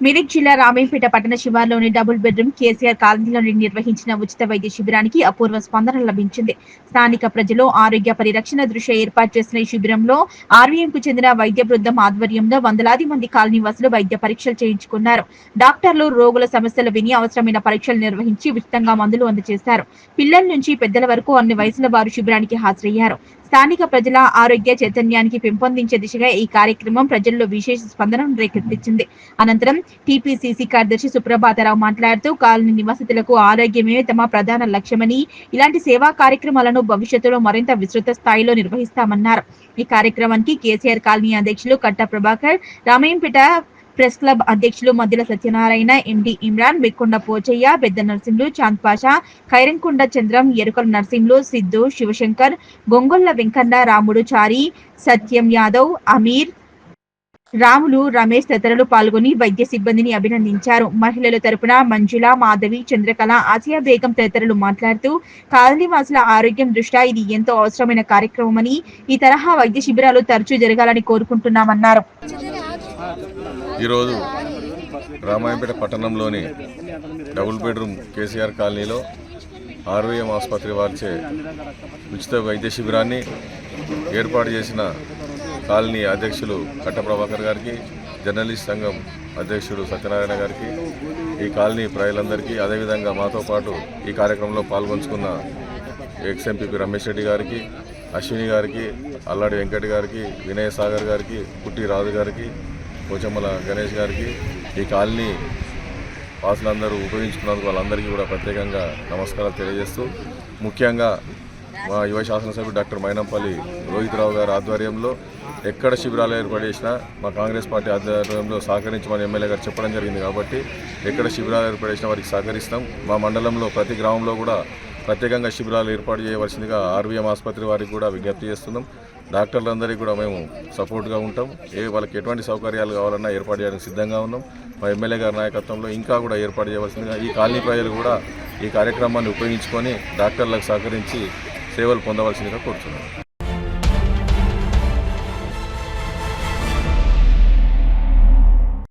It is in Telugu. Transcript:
మెదక్ జిల్లా రామేంపేట పట్టణ శివార్లోని డబుల్ బెడ్రూమ్ కేసీఆర్ కాలనీలో నిర్వహించిన ఉచిత వైద్య శిబిరానికి అపూర్వ స్పందన లభించింది. స్థానిక ప్రజలు ఆరోగ్య పరిరక్షణ దృష్ట్యా ఏర్పాటు చేసిన ఈ శిబిరంలో ఆర్వీఎంకు చెందిన వైద్య బృందం ఆధ్వర్యంలో వందలాది మంది కాలనీవాసులు వైద్య పరీక్షలు చేయించుకున్నారు. డాక్టర్లు రోగుల సమస్యలు విని అవసరమైన పరీక్షలు నిర్వహించి ఉచితంగా మందులు అందజేశారు. పిల్లల నుంచి పెద్దల వరకు అన్ని వయసుల వారు శిబిరానికి హాజరయ్యారు. స్థానిక ప్రజల ఆరోగ్య చైతన్యానికి పెంపొందించే దిశగా ఈ కార్యక్రమం ప్రజల్లో విశేష స్పందనను రేకెత్తించింది. అనంతరం టీపీసీసీ కార్యదర్శి సుప్రభాతరావు మాట్లాడుతూ కాలనీ నివాసితులకు ఆరోగ్యమే తమ ప్రధాన లక్ష్యమని, ఇలాంటి సేవా కార్యక్రమాలను భవిష్యత్తులో మరింత విస్తృత స్థాయిలో నిర్వహిస్తామన్నారు. ఈ కార్యక్రమానికి కేసీఆర్ కాలనీ అధ్యక్షులు కట్ట ప్రభాకర్, రామేంపేట ప్రెస్ క్లబ్ అధ్యక్షులు మద్దిల సత్యనారాయణ, ఎండి ఇమ్రాన్, వెక్కొండ పోచయ్య, పెద్ద నర్సింహులు, చాంద్ పాషా, ఖైరంకొండ చంద్రం, ఎరుకల నర్సింహులు, సిద్ధు, శివశంకర్, గొంగొల్ల వెంకన్న, రాముడు చారి, సత్యం యాదవ్, అమీర్, రాములు, రమేష్ తదితరులు పాల్గొని వైద్య సిబ్బందిని అభినందించారు. మహిళల తరపున మంజుల, మాధవి, చంద్రకళ, ఆసియా బేగం తదితరులు మాట్లాడుతూ కాలనీవాసుల ఆరోగ్యం దృష్ట్యా ఇది ఎంతో అవసరమైన కార్యక్రమమని, ఈ తరహా వైద్య శిబిరాలు తరచూ జరగాలని కోరుకుంటున్నామన్నారు. ఈరోజు రామాయంపేట పట్టణంలోని డబుల్ బెడ్రూమ్ కేసీఆర్ కాలనీలో ఆర్వీఎం ఆసుపత్రి వారిచే ఉచిత వైద్య శిబిరాన్ని ఏర్పాటు చేసిన కాలనీ అధ్యక్షులు కట్ట ప్రభాకర్ గారికి, జర్నలిస్ట్ సంఘం అధ్యక్షుడు సత్యనారాయణ గారికి, ఈ కాలనీ ప్రజలందరికీ, అదేవిధంగా మాతో పాటు ఈ కార్యక్రమంలో పాల్గొంచుకున్న ఎక్స్ఎంపీ రమేష్ రెడ్డి గారికి, అశ్విని గారికి, అల్లాడి వెంకట్ గారికి, వినయ్ సాగర్ గారికి, పుట్టి రాజు గారికి, పోచమ్మల గణేష్ గారికి, ఈ కాలనీ వాసులందరూ ఉపయోగించుకున్నందుకు వాళ్ళందరికీ కూడా ప్రత్యేకంగా నమస్కారాలు తెలియజేస్తూ, ముఖ్యంగా మా యువ శాసనసభ్యుడు డాక్టర్ మైనంపల్లి రోహిత్ రావు గారి ఆధ్వర్యంలో ఎక్కడ శిబిరాలు ఏర్పాటు చేసినా మా కాంగ్రెస్ పార్టీ ఆధ్వర్యంలో సహకరించమని ఎమ్మెల్యే గారు చెప్పడం జరిగింది. కాబట్టి ఎక్కడ శిబిరాలు ఏర్పాటు చేసినా వారికి సహకరిస్తాం. మా మండలంలో ప్రతి గ్రామంలో కూడా ప్రత్యేకంగా శిబిరాలు ఏర్పాటు చేయవలసిందిగా ఆర్వీఎం ఆసుపత్రి వారికి కూడా విజ్ఞప్తి చేస్తున్నాం. డాక్టర్లందరికీ కూడా మేము సపోర్ట్గా ఉంటాం. వాళ్ళకి ఎటువంటి సౌకర్యాలు కావాలన్నా ఏర్పాటు చేయడానికి సిద్ధంగా ఉన్నాం. మా ఎమ్మెల్యే గారి నాయకత్వంలో ఇంకా కూడా ఏర్పాటు చేయవలసిందిగా ఈ కాలనీ ప్రజలు కూడా ఈ కార్యక్రమాన్ని ఉపయోగించుకొని డాక్టర్లకు సహకరించి సేవలు పొందవలసిందిగా కోరుతున్నాం.